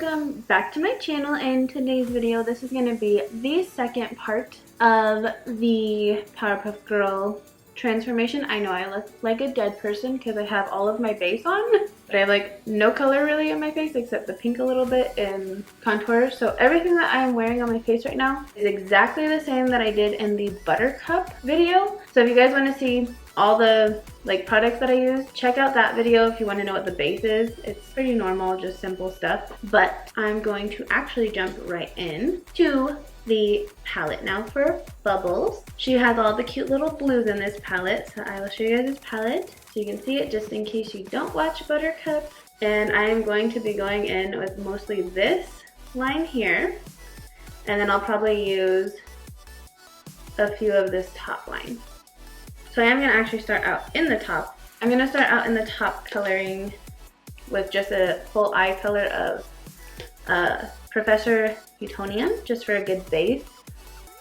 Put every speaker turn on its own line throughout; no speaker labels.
welcome back to my channel. In today's video, this is going to be the second part of the Powerpuff Girl transformation. I know I look like a dead person because I have all of my base on, but I have like no color really in my face except the pink a little bit in contour. So everything that I'm wearing on my face right now is exactly the same that I did in the Buttercup video. So if you guys want to see all the like products that I use, check out that video if you want to know what the base is. It's pretty normal, just simple stuff. But I'm going to actually jump right in to the palette now for Bubbles. She has all the cute little blues in this palette, so I will show you guys this palette so you can see it just in case you don't watch Buttercup. And I am going to be going in with mostly this line here, and then I'll probably use a few of this top line. So I am going to actually start out in the top. I'm going to start out in the top coloring with just a full eye color of Professor Utonium, just for a good base.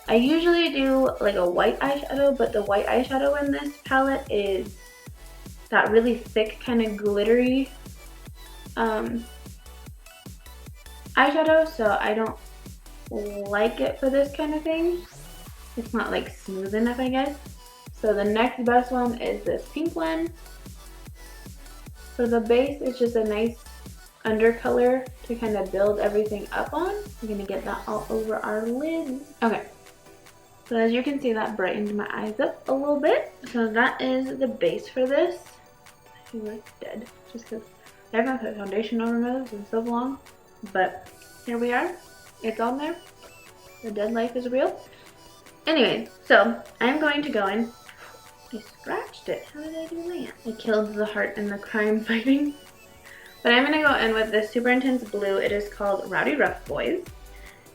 I usually do like a white eyeshadow, but the white eyeshadow in this palette is that really thick kind of glittery eyeshadow, so I don't like it for this kind of thing. It's not like smooth enough, I guess. So the next best one is this pink one. For the base, it's just a nice undercolor to kind of build everything up on. We're gonna get that all over our lids. Okay, so as you can see, that brightened my eyes up a little bit. So that is the base for this. I look dead just because I haven't put foundation on my nose in so long, but here we are. It's on there. The dead life is real. Anyway, so I'm going to go in. I scratched it. How did I do that? I killed the heart in the crime fighting. But I'm going to go in with this super intense blue. It is called Rowdy Rough Boys.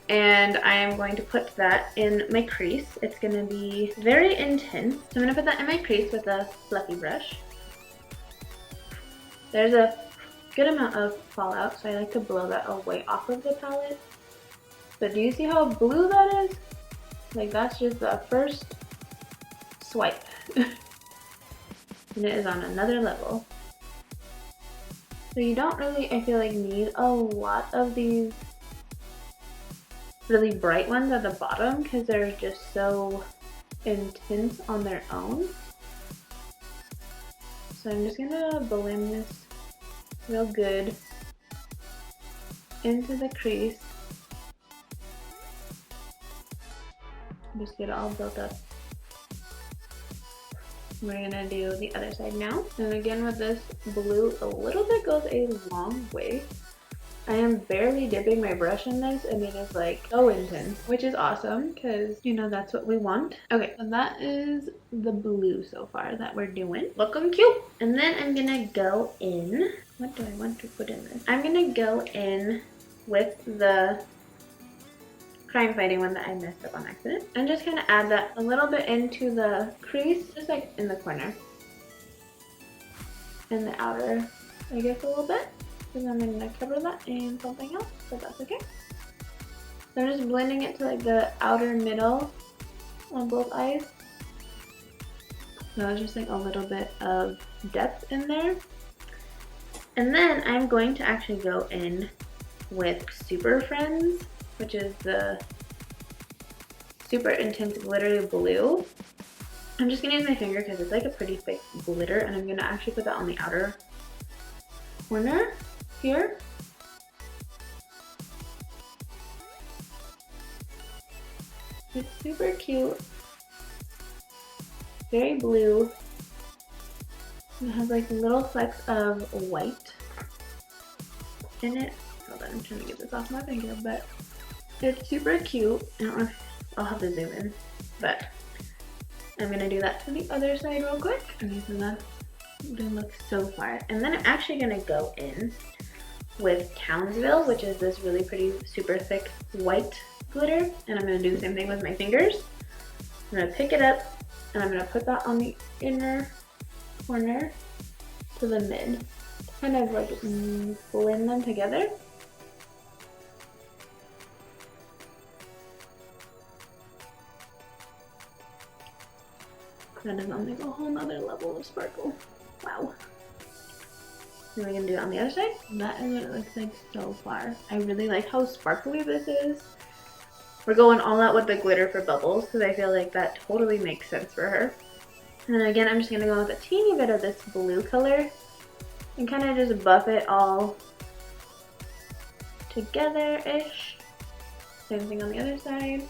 And I am going to put that in my crease. It's going to be very intense. So I'm going to put that in my crease with a fluffy brush. There's a good amount of fallout, so I like to blow that away off of the palette. But do you see how blue that is? Like, that's just the first swipe. And it is on another level. So you don't really, I feel like, need a lot of these really bright ones at the bottom because they're just so intense on their own. So I'm just gonna blend this real good into the crease. Just get it all built up. We're gonna do the other side now. And again with this blue, a little bit goes a long way. I am barely dipping my brush in this and it is like so intense, which is awesome because, you know, that's what we want. Okay, so that is the blue so far that we're doing. Looking cute. And then I'm gonna go in, what do I want to put in this? I'm gonna go in with the crime fighting one that I messed up on accident, and just kind of add that a little bit into the crease, just like in the corner, in the outer, I guess, a little bit, because I'm going to cover that in something else, but that's okay. So I'm just blending it to like the outer middle on both eyes. So just like a little bit of depth in there. And then I'm going to actually go in with Super Friends, which is the super intense glittery blue. I'm just gonna use my finger because it's like a pretty thick glitter, and I'm gonna actually put that on the outer corner here. It's super cute, very blue. It has like little flecks of white in it. Hold on, I'm trying to get this off my finger, but it's super cute. I don't know if I'll have to zoom in, but I'm gonna do that to the other side real quick. Okay, so that didn't look so far. And then I'm actually gonna go in with Townsville, which is this really pretty, super thick white glitter. And I'm gonna do the same thing with my fingers. I'm gonna pick it up and I'm gonna put that on the inner corner to the mid. Kind of like blend them together. That is on like a whole nother level of sparkle. Wow. And we're gonna do it on the other side. That is what it looks like so far. I really like how sparkly this is. We're going all out with the glitter for bubbles because I feel like that totally makes sense for her. And then again, I'm just gonna go with a teeny bit of this blue color and kind of just buff it all together-ish. Same thing on the other side.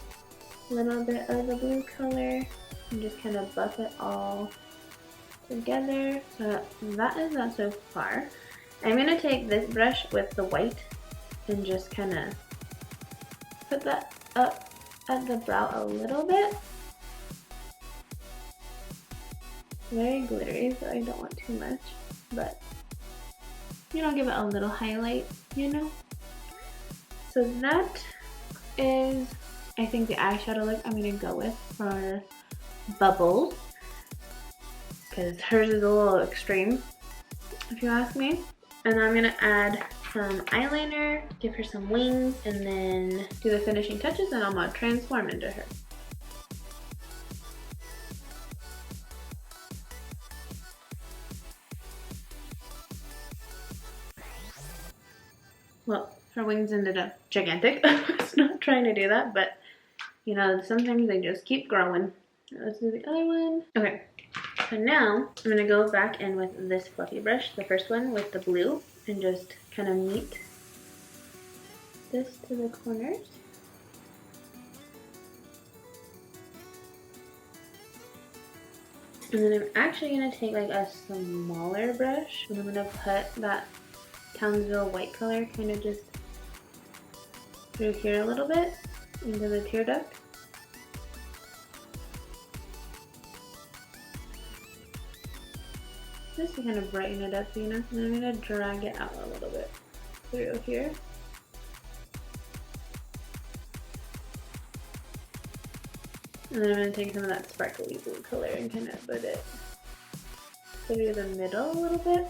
A little bit of the blue color and just kind of buff it all together. So that is that so far. I'm gonna take this brush with the white and just kind of put that up at the brow a little bit. Very glittery, so I don't want too much, but you know, give it a little highlight, you know. So that is, I think, the eyeshadow look I'm gonna go with for Bubbles, because hers is a little extreme, if you ask me. And I'm gonna add some eyeliner, give her some wings, and then do the finishing touches, and I'm gonna transform into her. Well, her wings ended up gigantic. I was not trying to do that, but you know, sometimes they just keep growing. Let's do the other one. Okay, so now I'm gonna go back in with this fluffy brush, the first one with the blue, and just kind of meet this to the corners. And then I'm actually gonna take like a smaller brush, and I'm gonna put that Townsville white color kind of just through here a little bit into the tear duct. Just to kind of brighten it up, you know. And I'm gonna drag it out a little bit through here. And then I'm gonna take some of that sparkly blue color and kind of put it through the middle a little bit.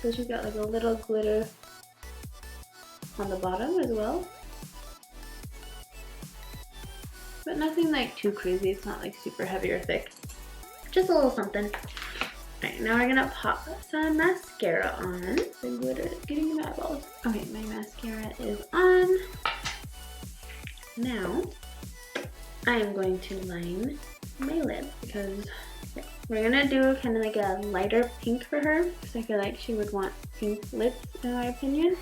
So she's got like a little glitter on the bottom as well. But nothing like too crazy, it's not like super heavy or thick. Just a little something. Alright, now we're gonna pop some mascara on. The glitter is getting in my eyeballs. Okay, my mascara is on. Now, I am going to line my lid because we're gonna do kind of like a lighter pink for her, because I feel like she would want pink lips in my opinion.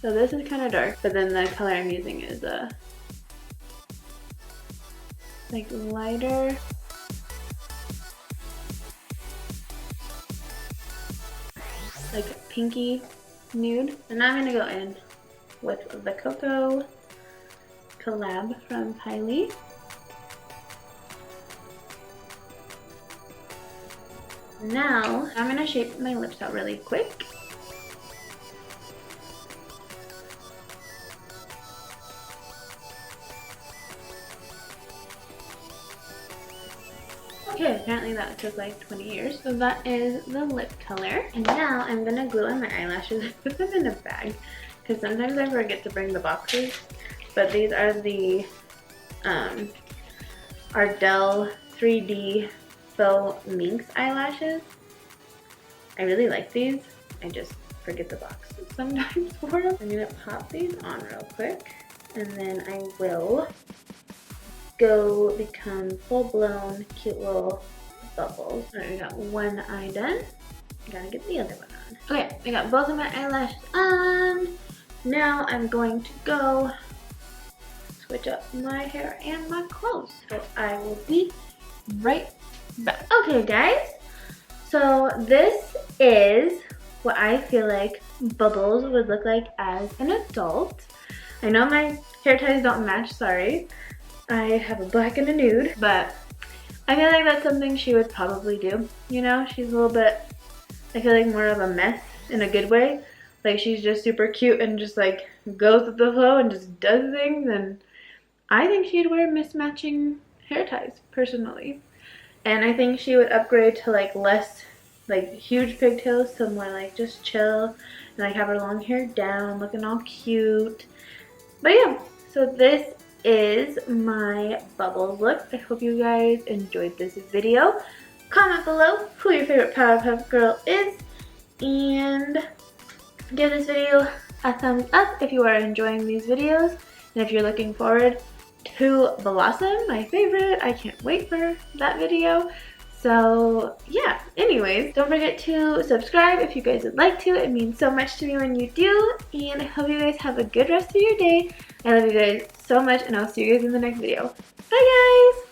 So this is kind of dark, but then the color I'm using is like lighter. Like pinky nude. And now I'm gonna go in with the Koko collab from Kylie. Now, I'm gonna shape my lips out really quick. Okay, apparently that took like 20 years. So that is the lip color. And now I'm gonna glue on my eyelashes. I put them in a bag because sometimes I forget to bring the boxes. But these are the Ardell 3D faux mink eyelashes. I really like these. I just forget the box sometimes for them. I'm gonna pop these on real quick, and then I will go become full-blown cute little bubbles. Alright, we got one eye done. Gotta get the other one on. Okay, I got both of my eyelashes on. Now I'm going to go switch up my hair and my clothes. So I will be right back. Okay guys, so this is what I feel like Bubbles would look like as an adult. I know my hair ties don't match, sorry. I have a black and a nude, but I feel like that's something she would probably do. You know, she's a little bit, I feel like more of a mess in a good way. Like she's just super cute and just like goes with the flow and just does things, and I think she'd wear mismatching hair ties personally. And I think she would upgrade to like less like huge pigtails to more like just chill and like have her long hair down looking all cute. But yeah, so this is my Bubbles look. I hope you guys enjoyed this video. Comment below who your favorite Powerpuff Girl is, and give this video a thumbs up if you are enjoying these videos, and if you're looking forward to Blossom, my favorite. I can't wait for that video. So yeah, anyways, don't forget to subscribe if you guys would like to. It means so much to me when you do, and I hope you guys have a good rest of your day. I love you guys so much, and I'll see you guys in the next video. Bye guys!